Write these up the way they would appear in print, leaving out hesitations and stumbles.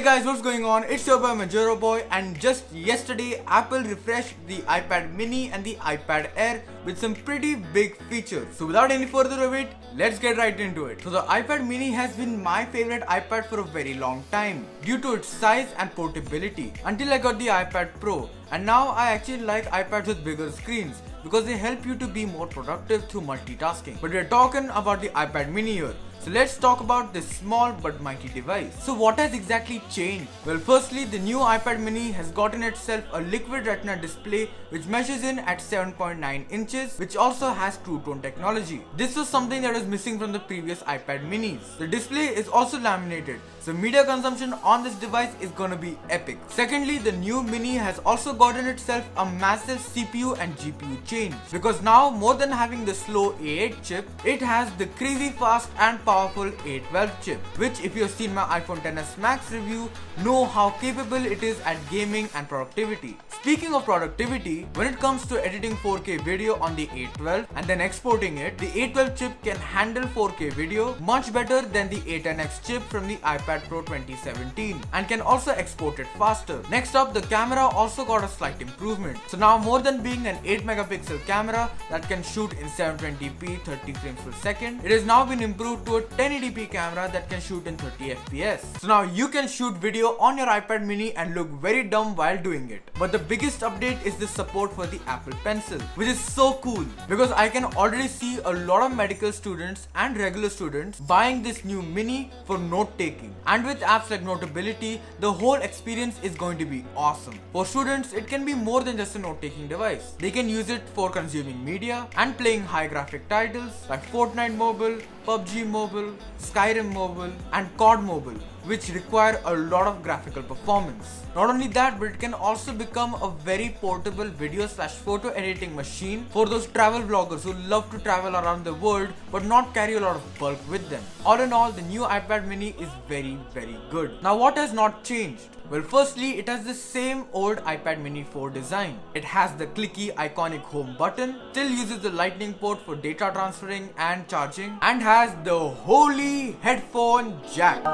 guys, what's going on? It's your boy Majoro Boy, and just yesterday Apple refreshed the iPad mini and the iPad Air with some pretty big features. So without any further wait, let's get right into it. So the iPad mini has been my favorite iPad for a very long time due to its size and portability until I got the iPad Pro, and now I actually like iPads with bigger screens because they help you to be more productive through multitasking. But we're talking about the iPad mini here. So let's talk about this small but mighty device. So what has exactly changed? Well, firstly, the new iPad mini has gotten itself a liquid retina display which measures in at 7.9 inches, which also has True Tone technology. This was something that was missing from the previous iPad minis. The display is also laminated, so media consumption on this device is gonna be epic. Secondly, the new mini has also gotten itself a massive CPU and GPU change, because now more than having the slow A8 chip, it has the crazy fast and powerful A12 chip, which if you have seen my iPhone XS Max review, know how capable it is at gaming and productivity. Speaking of productivity, when it comes to editing 4K video on the A12 and then exporting it, the A12 chip can handle 4K video much better than the A10X chip from the iPad Pro 2017 and can also export it faster. Next up, the camera also got a slight improvement. So now more than being an 8 megapixel camera that can shoot in 720p 30 frames per second, it has now been improved to a 1080p camera that can shoot in 30 FPS. So now you can shoot video on your iPad mini and look very dumb while doing it. But the biggest update is the support for the Apple Pencil, which is so cool because I can already see a lot of medical students and regular students buying this new mini for note taking. And with apps like Notability, the whole experience is going to be awesome. For students, it can be more than just a note taking device. They can use it for consuming media and playing high graphic titles like Fortnite Mobile, PUBG Mobile, Skyrim Mobile and COD Mobile, which require a lot of graphical performance. Not only that, but it can also become a very portable video/photo editing machine for those travel vloggers who love to travel around the world but not carry a lot of bulk with them. All in all, the new iPad mini is very good. Now what has not changed? Well, firstly, it has the same old iPad mini 4 design. It has the clicky iconic home button, still uses the lightning port for data transferring and charging, and has the holy headphone jack,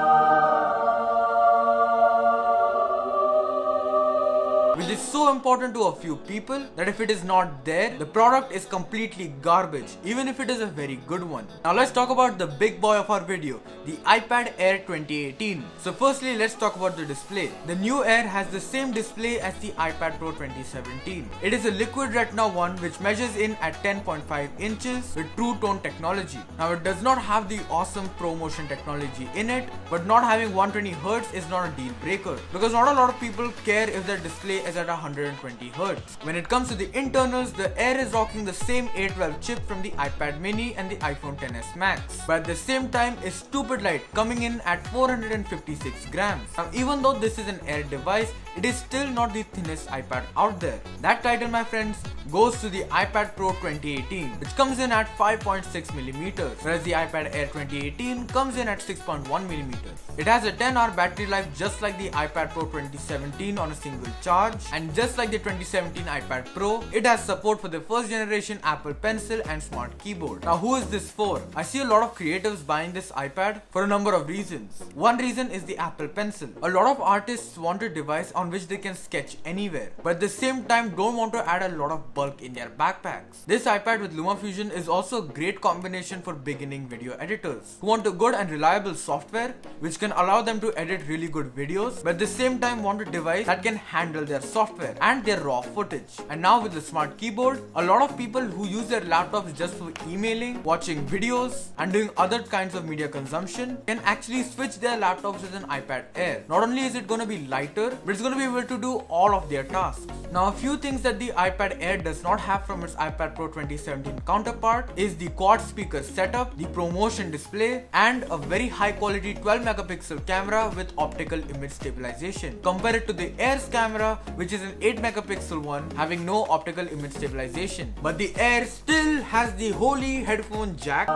which is so important to a few people that if it is not there, the product is completely garbage, even if it is a very good one. Now let's talk about the big boy of our video, the iPad Air 2018. So firstly, let's talk about the display. The new Air has the same display as the iPad Pro 2017. It is a liquid retina one which measures in at 10.5 inches with True Tone technology. Now it does not have the awesome ProMotion technology in it, but not having 120Hz is not a deal breaker, because not a lot of people care if their display is at 120Hz. When it comes to the internals, the Air is rocking the same A12 chip from the iPad mini and the iPhone XS Max, but at the same time is stupid light, coming in at 456 grams. Now even though this is an Air device, it is still not the thinnest iPad out there. That title, my friends, goes to the iPad Pro 2018, which comes in at 5.6mm, whereas the iPad Air 2018 comes in at 6.1mm. It has a 10-hour battery life just like the iPad Pro 2017 on a single charge, and just like the 2017 iPad Pro, it has support for the first generation Apple Pencil and Smart Keyboard. Now who is this for? I see a lot of creatives buying this iPad for a number of reasons. One reason is the Apple Pencil. A lot of artists want a device on which they can sketch anywhere, but at the same time don't want to add a lot of bulk in their backpacks. This iPad with LumaFusion is also a great combination for beginning video editors who want a good and reliable software which can allow them to edit really good videos, but at the same time want a device that can handle their software and their raw footage. And now with the Smart Keyboard, a lot of people who use their laptops just for emailing, watching videos and doing other kinds of media consumption can actually switch their laptops with an iPad Air. Not only is it going to be lighter, but it's going to be able to do all of their tasks. Now a few things that the iPad Air does not have from its iPad Pro 2017 counterpart is the quad speaker setup, the ProMotion display, and a very high quality 12 megapixel camera with optical image stabilization. Compare it to the Air's camera, which is an 8 megapixel one having no optical image stabilization. But the Air still has the holy headphone jack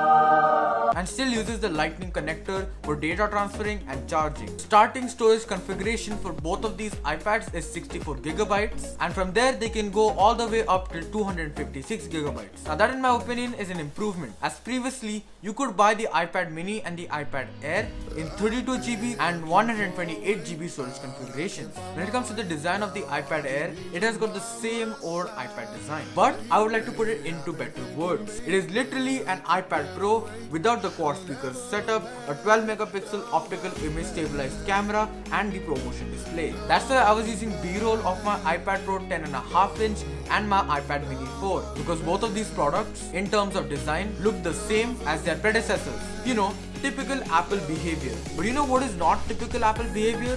and still uses the lightning connector for data transferring and charging. Starting storage configuration for both of these iPads is 64 gigabytes, and from there they can go all the way up till 256 gigabytes. Now that in my opinion is an improvement, as previously you could buy the iPad mini and the iPad Air in 32 32GB and 128GB storage configurations. When it comes to the design of the iPad Air, it has got the same old iPad design, but I would like to put it into better words. It is literally an iPad Pro without the quad speaker setup, a 12 megapixel optical image stabilized camera and the ProMotion display. That's why I was using B-roll of my iPad Pro 10.5 inch and my iPad Mini 4, because both of these products in terms of design look the same as their predecessors. You know, typical Apple behavior. But you know what is not typical Apple behavior?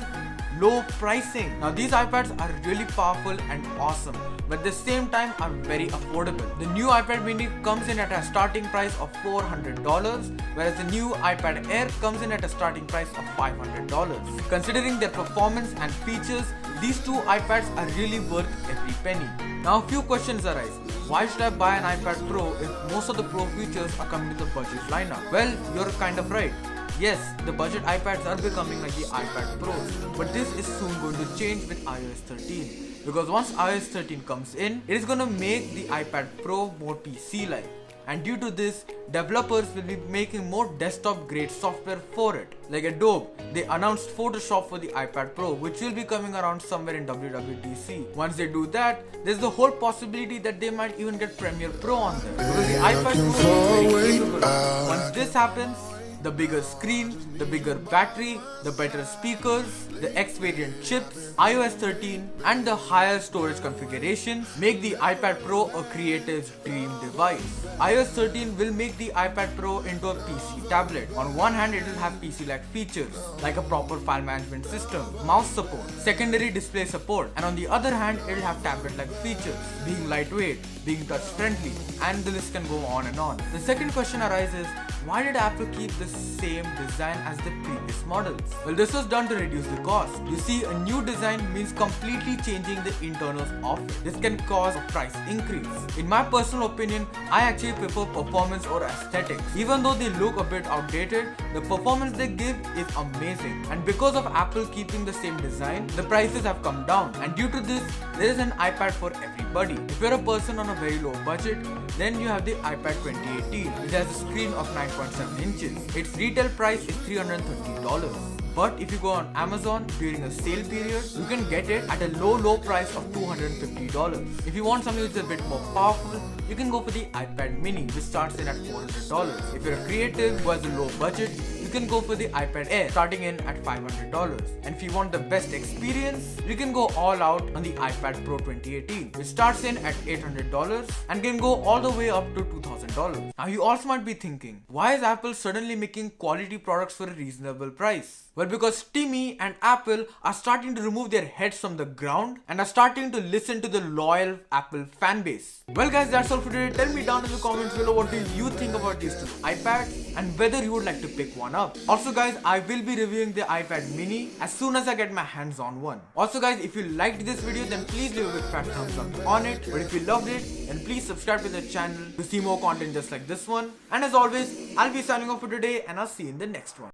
Low pricing. Now these iPads are really powerful and awesome, but at the same time are very affordable. The new iPad Mini comes in at a starting price of $400, whereas the new iPad Air comes in at a starting price of $500. Considering their performance and features, these two iPads are really worth every penny. Now a few questions arise. Why should I buy an iPad Pro if most of the Pro features are coming to the budget lineup? Well, you're kind of right. Yes, the budget iPads are becoming like the iPad Pros, but this is soon going to change with iOS 13. Because once iOS 13 comes in, it is going to make the iPad Pro more PC-like. And due to this, developers will be making more desktop-grade software for it. Like Adobe, they announced Photoshop for the iPad Pro, which will be coming around somewhere in WWDC. Once they do that, there's the whole possibility that they might even get Premiere Pro on there. Because the iPad Pro is very capable. Once this happens, the bigger screen, the bigger battery, the better speakers, the X variant chips, iOS 13 and the higher storage configurations make the iPad Pro a creative's dream device. iOS 13 will make the iPad Pro into a PC tablet. On one hand, it will have PC-like features like a proper file management system, mouse support, secondary display support, and on the other hand, it will have tablet-like features, being lightweight, being touch-friendly, and the list can go on and on. The second question arises, why did Apple keep the same design as the previous models? Well, this was done to reduce the cost. You see, a new design means completely changing the internals of it. This can cause a price increase. In my personal opinion, I actually prefer performance or aesthetics. Even though they look a bit outdated, the performance they give is amazing. And because of Apple keeping the same design, the prices have come down. And due to this, there is an iPad for everybody. If you're a person on a very low budget, then you have the iPad 2018, which has a screen of 9.7 inches. Its retail price is $330. But if you go on Amazon during a sale period, you can get it at a low price of $250. If you want something which is a bit more powerful, you can go for the iPad Mini, which starts in at $400. If you're a creative who has a low budget, you can go for the iPad Air, starting in at $500. And if you want the best experience, you can go all out on the iPad Pro 2018, which starts in at $800 and can go all the way up to $2,000. Now you also might be thinking, why is Apple suddenly making quality products for a reasonable price? Well, because Timmy and Apple are starting to remove their heads from the ground and are starting to listen to the loyal Apple fan base. Well guys, that's all for today. Tell me down in the comments below what do you think about these two iPads and whether you would like to pick one up. Also guys, I will be reviewing the iPad Mini as soon as I get my hands on one. Also guys, if you liked this video, then please leave a big fat thumbs up on it. But if you loved it, then please subscribe to the channel to see more content just like this one. And as always, I'll be signing off for today and I'll see you in the next one.